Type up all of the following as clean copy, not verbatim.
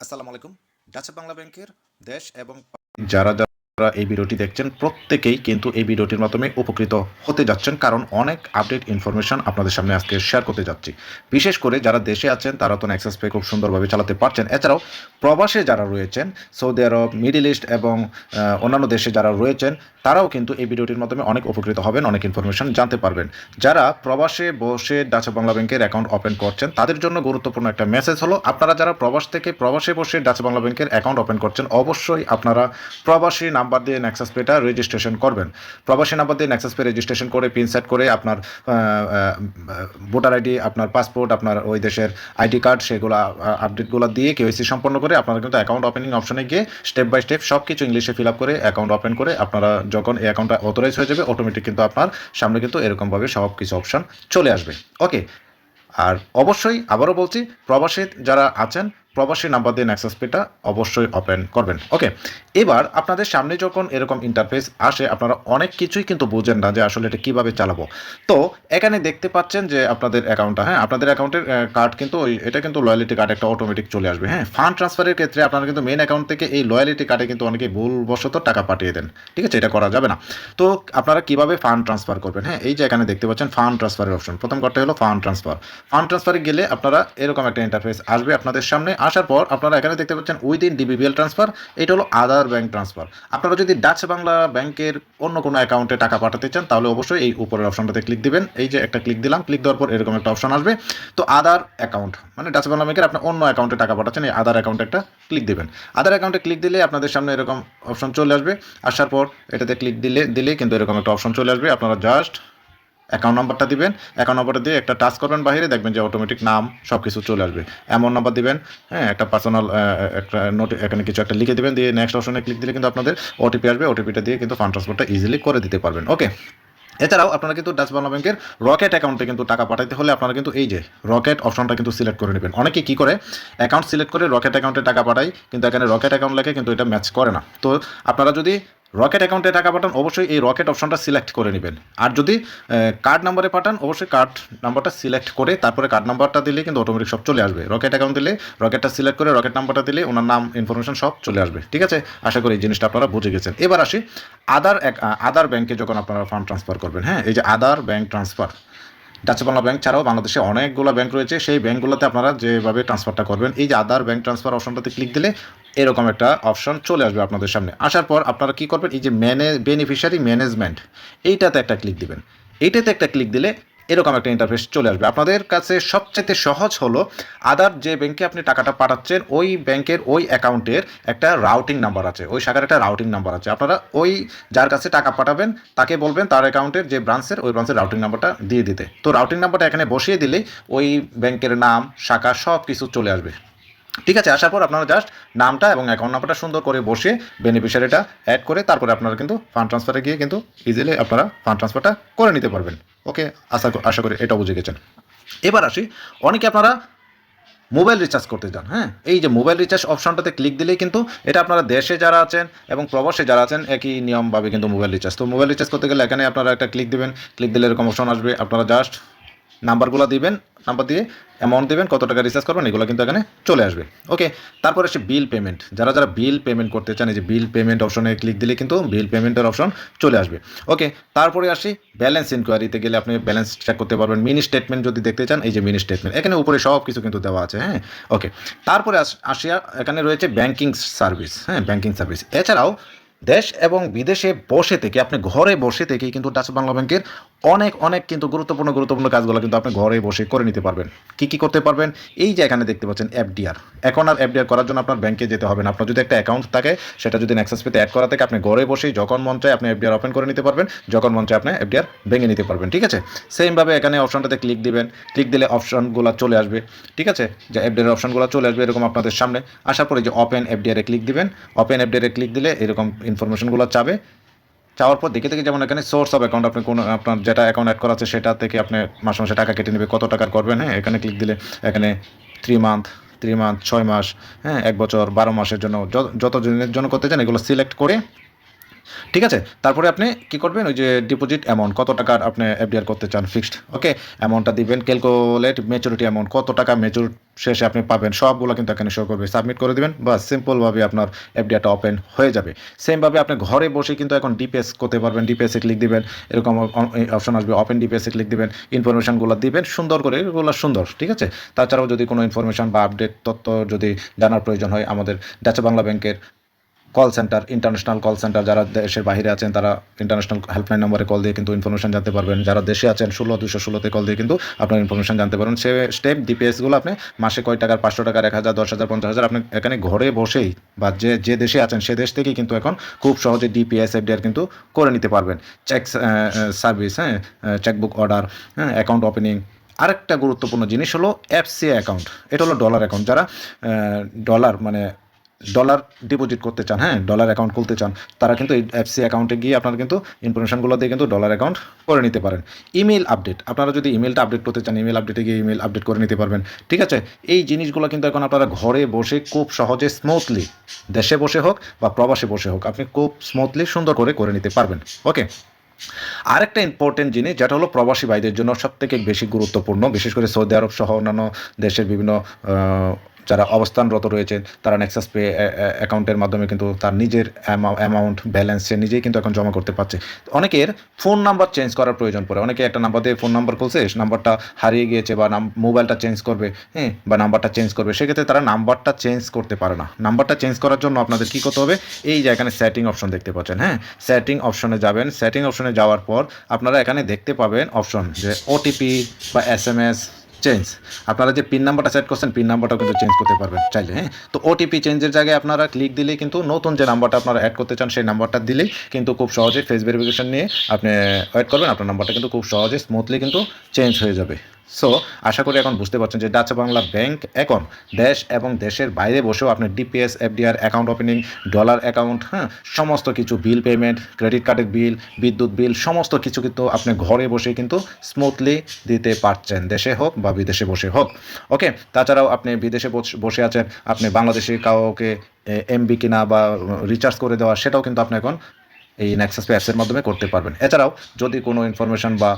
আসসালামু আলাইকুম। ডাচ বাংলা ব্যাংকের দেশ এবং যারা যারা এই ভিডিওটি দেখছেন প্রত্যেকেই কিন্তু এই ভিডিওটির মাধ্যমে উপকৃত হতে যাচ্ছেন, কারণ অনেক আপডেট ইনফরমেশন আপনাদের সামনে আজকে শেয়ার করতে যাচ্ছি। বিশেষ করে যারা দেশে আছেন তারা তো অ্যাক্সেস পে খুব সুন্দরভাবে চালাতে পারছেন। এছাড়াও প্রবাসে যারা রয়েছেন, সৌদি আরব, মিডল ইস্ট এবং অন্যান্য দেশে যারা রয়েছেন তারাও কিন্তু এই ভিডিওটির মাধ্যমে অনেক উপকৃত হবেন, অনেক ইনফরমেশন জানতে পারবেন। যারা প্রবাসে বসে ডাচ বাংলা ব্যাংকের অ্যাকাউন্ট ওপেন করছেন তাদের জন্য গুরুত্বপূর্ণ একটা মেসেজ হলো, আপনারা যারা প্রবাস থেকে প্রবাসে বসে ডাচ বাংলা ব্যাংকের অ্যাকাউন্ট ওপেন করছেন অবশ্যই আপনারা প্রবাসী নাম্বার দিয়ে অ্যাক্সেস পেটা রেজিস্ট্রেশন করবেন। প্রবাসী নাম্বার দিয়ে অ্যাক্সেস পে রেজিস্ট্রেশন করে পিন সেট করে আপনার ভোটার আইডি, আপনার পাসপোর্ট, আপনার ওই দেশের আইডি কার্ড, সেগুলো আপডেটগুলো দিয়ে কেওয়াইসি সম্পন্ন করে আপনারা কিন্তু অ্যাকাউন্ট ওপেনিং অপশনে গিয়ে স্টেপ বাই স্টেপ সব কিছু ইংলিশে ফিল আপ করে অ্যাকাউন্ট ওপেন করে আপনারা যখন এই অ্যাকাউন্টটা অথরাইজ হয়ে যাবে অটোমেটিক কিন্তু আপনার সামনে কিন্তু এরকমভাবে সব কিছু অপশন চলে আসবে। ওকে, আর অবশ্যই আবারও বলছি, প্রবাসী যারা আছেন প্রবাসী নাম্বার দিয়ে অ্যাক্সেস পেটা অবশ্যই ওপেন করবেন। ওকে, এবার আপনাদের সামনে যখন এরকম ইন্টারফেস আসে আপনারা অনেক কিছুই কিন্তু বুঝেন না যে আসলে এটা কীভাবে চালাবো। তো এখানে দেখতে পাচ্ছেন যে আপনাদের অ্যাকাউন্টটা, হ্যাঁ, আপনাদের অ্যাকাউন্টের কার্ড কিন্তু এটা কিন্তু লয়ালিটি কার্ড একটা অটোমেটিক চলে আসবে। হ্যাঁ, ফান্ড ট্রান্সফারের ক্ষেত্রে আপনারা কিন্তু মেন অ্যাকাউন্ট থেকে এই লয়ালিটি কার্ডে কিন্তু অনেকেই ভুলবশত টাকা পাঠিয়ে দেন। ঠিক আছে, এটা করা যাবে না। তো আপনারা কীভাবে ফান্ড ট্রান্সফার করবেন, হ্যাঁ, এই যে এখানে দেখতে পাচ্ছেন ফান্ড ট্রান্সফারের অপশন, প্রথম করতে হলো ফান্ড ট্রান্সফার। ফান্ড ট্রান্সফারে গেলে আপনারা এরকম একটা ইন্টারফেস আসবে আপনাদের সামনে। আসার পর আপনারা এখানে দেখতে পাচ্ছেন উইদিন ডিবিবিএল ট্রান্সফার, এটা হলো আদার ব্যাংক ট্রান্সফার। আপনারা যদি ডাচ বাংলা ব্যাংকের অন্য কোনো অ্যাকাউন্টে টাকা পাঠাতে চান তাহলে অবশ্যই এই উপরের অপশনটাতে ক্লিক দিবেন। এই যে একটা ক্লিক দিলাম, ক্লিক দেওয়ার পর এরকম একটা অপশন আসবে। তো আদার অ্যাকাউন্ট মানে ডাচ বাংলা ব্যাংকের আপনার অন্য অ্যাকাউন্টে টাকা পাঠাচ্ছেন, এই আদার অ্যাকাউন্টে একটা ক্লিক দিবেন। আদার অ্যাকাউন্টে ক্লিক দিলে আপনাদের সামনে এরকম অপশন চলে আসবে। আসার পর এটাতে ক্লিক দিলে কিন্তু এরকম একটা অপশন চলে আসবে। আপনারা জাস্ট অ্যাকাউন্ট নাম্বারটা দিবেন, অ্যাকাউন্ট নাম্বারটা দিয়ে একটা টাচ করবেন বাইরে, দেখবেন যে অটোমেটিক নাম সব কিছু চলে আসবে। অ্যামাউন্ট নাম্বার দিবেন, হ্যাঁ, একটা পার্সোনাল একটা নোট এখানে কিছু একটা লিখে দেবেন, দিয়ে নেক্সট অপশনে ক্লিক দিলে কিন্তু আপনাদের ওটিপি আসবে। ওটিপিটা দিয়ে কিন্তু ফান্ড ট্রান্সফারটা ইজিলি করে দিতে পারবেন। ওকে, এছাড়াও আপনারা কিন্তু ডাচ বাংলা ব্যাংকের রকেট অ্যাকাউন্টে কিন্তু টাকা পাঠাতে হলে আপনারা কিন্তু এই যে রকেট অপশনটা কিন্তু সিলেক্ট করে নেবেন। অনেকে কী করে অ্যাকাউন্ট সিলেক্ট করে রকেট অ্যাকাউন্টে টাকা পাঠায়, কিন্তু এখানে রকেট অ্যাকাউন্ট লেখে কিন্তু এটা ম্যাচ করে না। তো আপনারা যদি রকেট অ্যাকাউন্টে টাকা পাঠান অবশ্যই এই রকেট অপশনটা সিলেক্ট করে নেবেন। আর যদি কার্ড নাম্বারে পাঠান অবশ্যই কার্ড নাম্বারটা সিলেক্ট করে তারপরে কার্ড নাম্বারটা দিলে কিন্তু অটোমেটিক সব চলে আসবে। রকেট অ্যাকাউন্ট দিলে রকেটটা সিলেক্ট করে রকেট নাম্বারটা দিলে ওনার নাম ইনফরমেশন সব চলে আসবে। ঠিক আছে, আশা করি এই জিনিসটা আপনারা বুঝে গেছেন। এবার আসি আদার ব্যাংকে যখন আপনারা ফান্ড ট্রান্সফার করবেন, হ্যাঁ, এই যে আদার bank transfer, Dutch Bangla bank ছাড়াও বাংলাদেশে অনেকগুলো ব্যাংক রয়েছে, সেই ব্যাংকগুলোতে আপনারা যেভাবে ট্রান্সফারটা করবেন এই যে আদার ব্যাংক ট্রান্সফার অপশনটাতে ক্লিক দিলে এরকম একটা অপশন চলে আসবে আপনাদের সামনে। আসার পর আপনারা কী করবেন, এই যে বেনিফিশিয়ারি ম্যানেজমেন্ট এইটাতে একটা ক্লিক দিবেন। এইটাতে একটা ক্লিক দিলে এরকম একটা ইন্টারফেস চলে আসবে। আপনাদের কাছে সবচেয়ে সহজ হলো আদার যে ব্যাংকে আপনি টাকাটা পাঠাচ্ছেন ওই ব্যাংকের ওই অ্যাকাউন্টের একটা রাউটিং নাম্বার আছে, ওই শাখার একটা রাউটিং নাম্বার আছে। আপনারা ওই যার কাছে টাকা পাঠাবেন তাকে বলবেন তার অ্যাকাউন্টের যে ব্রাঞ্চের ওই ব্রাঞ্চের রাউটিং নাম্বারটা দিয়ে দিতে। তো রাউটিং নাম্বারটা এখানে বসিয়ে দিলেই ওই ব্যাংকের নাম, শাখা সব কিছু চলে আসবে। ঠিক আছে, আসার পর আপনারা জাস্ট নামটা এবং অ্যাকাউন্ট নাম্বারটা সুন্দর করে বসে বেনিফিশিয়ারিটা অ্যাড করে তারপরে আপনারা কিন্তু ফান্ড ট্রান্সফারে গিয়ে কিন্তু ইজিলি আপনারা ফান্ড ট্রান্সফারটা করে নিতে পারবেন। ওকে, আশা করি এটা বুঝে গেছেন। এবার আসি, অনেকে আপনারা মোবাইল রিচার্জ করতে যান, হ্যাঁ, এই যে মোবাইল রিচার্জ অপশনটাতে ক্লিক দিলেই কিন্তু এটা আপনারা দেশে যারা আছেন এবং প্রবাসে যারা আছেন একই নিয়মভাবে কিন্তু মোবাইল রিচার্জ। তো মোবাইল রিচার্জ করতে গেলে এখানে আপনারা একটা ক্লিক দিবেন, ক্লিক দিলে এরকম অপশন আসবে। আপনারা জাস্ট নাম্বারগুলো দিবেন, নাম্বার দিয়ে অ্যামাউন্ট দেবেন, কত টাকা রিচার্জ করবেন এগুলো কিন্তু এখানে চলে আসবে। ওকে, তারপরে সে বিল পেমেন্ট, যারা বিল পেমেন্ট করতে চান এই যে বিল পেমেন্ট অপশনে ক্লিক দিলে কিন্তু বিল পেমেন্টের অপশন চলে আসবে। ওকে, তারপরে আসি ব্যালেন্স ইনকোয়ারিতে গেলে আপনি ব্যালেন্স চেক করতে পারবেন। মিনি স্টেটমেন্ট যদি দেখতে চান এই যে মিনি স্টেটমেন্ট, এখানে উপরে সব কিছু কিন্তু দেওয়া আছে। হ্যাঁ, ওকে, তারপরে আসিয়া এখানে রয়েছে ব্যাংকিং সার্ভিস। হ্যাঁ, ব্যাংকিং সার্ভিস এছাড়াও দেশ এবং বিদেশে বসে থেকে আপনি ঘরে বসে থেকেই কিন্তু ডাচ বাংলা ব্যাংকের অনেক কিন্তু গুরুত্বপূর্ণ কাজগুলো কিন্তু আপনি ঘরে বসে করে নিতে পারবেন। কি করতে পারবেন, এই যে এখানে দেখতে পাচ্ছেন এফডিআর। এখন আর এফডিআর করার জন্য আপনার ব্যাংকে যেতে হবে না। আপনার যদি একটা অ্যাকাউন্ট থাকে সেটা যদি অ্যাক্সেস পেতে অ্যাড করা থাকে আপনি ঘরে বসেই যখন মন চায় আপনি এফডিআর ওপেন করে নিতে পারবেন, যখন মন চায় আপনি এফডিআর ভেঙে নিতে পারবেন। ঠিক আছে, সেমভাবে এখানে অপশনটাতে ক্লিক দিবেন, ক্লিক দিলে অপশনগুলো চলে আসবে। ঠিক আছে, যে এফডিআর অপশনগুলো চলে আসবে এরকম আপনাদের সামনে। আসার পরে যে ওপেন এফডিআর এ ক্লিক দিবেন, ওপেন এফডিআর এ ক্লিক দিলে এরকম ইনফরমেশনগুলো চাবে। চাওয়ার পর দেখে যেমন এখানে সোর্স অফ অ্যাকাউন্ট, আপনি কোনো আপনার যেটা অ্যাকাউন্ট অ্যাড করা আছে সেটা থেকে আপনি মাসে টাকা কেটে নেবে, কত টাকার করবেন। হ্যাঁ, এখানে ক্লিক দিলে এখানে 3 মান্থ 6 মাস, হ্যাঁ, 1 বছর 12 মাসের জন্য যত দিনের জন্য করতে চান এগুলো সিলেক্ট করে ঠিক আছে? তারপরে আপনি কি করবেন? ওই যে ডিপোজিট অ্যামাউন্ট কত টাকার আপনি এফডিআর করতে চান ফিক্সড, ওকে? অ্যামাউন্টটা দিবেন, ক্যালকুলেট ম্যাচুরিটি অ্যামাউন্ট কত টাকা ম্যাচিউর শেষে আপনি পাবেন সবগুলো কিন্তু এখানে শো করবে। সাবমিট করে দিবেন, বাস সিম্পলভাবে আপনার এফডিআরটা ওপেন হয়ে যাবে। সেমভাবে আপনি ঘরে বসে কিন্তু এখন ডিপিএস করতে পারবেন। ডিপিএস এ ক্লিক দিবেন, এরকম অপশন আসবে, ওপেন ডিপিএস এ ক্লিক দিবেন, ইনফরমেশনগুলো দিবেন সুন্দর করে, এগুলো সুন্দর, ঠিক আছে? তাছাড়াও যদি কোনো ইনফরমেশন বা আপডেট তথ্য যদি জানার প্রয়োজন হয়, আমাদের ডাচ বাংলা ব্যাংকের call centre, international call centre, যারা দেশের বাইরে আছেন তারা ইন্টারন্যাশনাল হেল্পলাইন নম্বরে কল দিয়ে কিন্তু ইনফরমেশন জানতে পারবেন। যারা দেশে আছেন 16 216 কল দিয়ে কিন্তু আপনার ইনফরমেশন জানতে পারবেন। সে স্টেপ ডিপিএসগুলো আপনি মাসে কয় টাকার, 500 টাকার, 1000, 10,000, 50,000 আপনি এখানে ঘরে বসেই বা যে দেশে আছেন সে দেশ থেকেই কিন্তু এখন খুব সহজে ডিপিএস এফডিআর কিন্তু করে নিতে পারবেন। চেক সার্ভিস, হ্যাঁ, চেকবুক অর্ডার, হ্যাঁ, অ্যাকাউন্ট ওপেনিং। আরেকটা গুরুত্বপূর্ণ জিনিস হলো এফসিএ অ্যাকাউন্ট। এটা হলো ডলার অ্যাকাউন্ট। যারা ডলার মানে ডলার ডিপোজিট করতে চান, হ্যাঁ, ডলার অ্যাকাউন্ট খুলতে চান, তারা কিন্তু এই এফসি অ্যাকাউন্টে গিয়ে আপনারা কিন্তু ইনফরমেশনগুলো দিয়ে কিন্তু ডলার অ্যাকাউন্ট করে নিতে পারেন। ইমেল আপডেট, আপনারা যদি ইমেলটা আপডেট করতে চান, ইমেল আপডেটে গিয়ে ইমেল আপডেট করে নিতে পারবেন। ঠিক আছে? এই জিনিসগুলো কিন্তু এখন আপনারা ঘরে বসে খুব সহজে স্মুথলি, দেশে বসে হোক বা প্রবাসে বসে হোক, আপনি খুব স্মুথলি সুন্দর করে নিতে পারবেন। ওকে? আরেকটা ইম্পর্টেন্ট জিনিস যেটা হলো প্রবাসী ভাইদের জন্য সবথেকে বেশি গুরুত্বপূর্ণ, বিশেষ করে সৌদি আরব সহ অন্যান্য দেশের বিভিন্ন যারা অবস্থানরত রয়েছেন, তারা নেক্সাস পে অ্যাকাউন্টের মাধ্যমে কিন্তু তার নিজের অ্যামাউন্ট ব্যালেন্স সে নিজেই কিন্তু এখন জমা করতে পারছে। অনেকের ফোন নাম্বার চেঞ্জ করার প্রয়োজন পড়ে। অনেকে একটা নাম্বার দিয়ে ফোন নাম্বার খুলছে, নাম্বারটা হারিয়ে গিয়েছে বা মোবাইলটা চেঞ্জ করবে, হ্যাঁ, বা নাম্বারটা চেঞ্জ করবে, সেক্ষেত্রে তারা নাম্বারটা চেঞ্জ করতে পারে না। নাম্বারটা চেঞ্জ করার জন্য আপনাদের কী করতে হবে? এই যে এখানে সেটিং অপশন দেখতে পাচ্ছেন, হ্যাঁ, সেটিং অপশনে যাবেন। সেটিং অপশনে যাওয়ার পর আপনারা এখানে দেখতে পাবেন অপশন যে ওটিপি বা এসএমএস চেঞ্জ। আপনারা যে পিন নাম্বারটা সেট করছেন, পিন নাম্বারটাও কিন্তু চেঞ্জ করতে পারবেন চাইলে, হ্যাঁ। তো ওটিপি চেঞ্জের জায়গায় আপনারা ক্লিক দিলেই কিন্তু নতুন যে নাম্বারটা আপনারা অ্যাড করতে চান সেই নাম্বারটা দিলেই কিন্তু খুব সহজে ফেস ভেরিফিকেশন নিয়ে আপনি অ্যাড করবেন, আপনার নাম্বারটা কিন্তু খুব সহজে স্মুথলি কিন্তু চেঞ্জ হয়ে যাবে। সো আশা করি এখন বুঝতে পারছেন যে ডাচ বাংলা ব্যাংক এখন দেশ এবং দেশের বাইরে বসেও আপনি DPS, FDR, account opening, dollar account, হ্যাঁ, সমস্ত কিছু বিল পেমেন্ট, ক্রেডিট কার্ডের বিল, বিদ্যুৎ বিল, সমস্ত কিছু কিন্তু আপনি ঘরে বসে কিন্তু স্মুথলি দিতে পারছেন, দেশে হোক বা বিদেশে বসে হোক। ওকে? তাছাড়াও আপনি বিদেশে বসে আছেন, আপনি বাংলাদেশে কাউকে এমবি কিনা বা রিচার্জ করে দেওয়া, সেটাও কিন্তু আপনি এখন এই নেক্সাস পে অ্যাপসের মাধ্যমে করতে পারবেন। এছাড়াও যদি কোনো ইনফরমেশন বা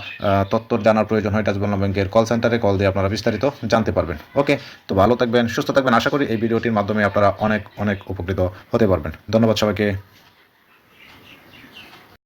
তথ্য জানার প্রয়োজন হয়, ডাচ বাংলা ব্যাংকের কল সেন্টারে কল দিয়ে আপনারা বিস্তারিত জানতে পারবেন। ওকে? তো ভালো থাকবেন, সুস্থ থাকবেন। আশা করি এই ভিডিওটির মাধ্যমে আপনারা অনেক অনেক উপকৃত হতে পারবেন। ধন্যবাদ সবাইকে।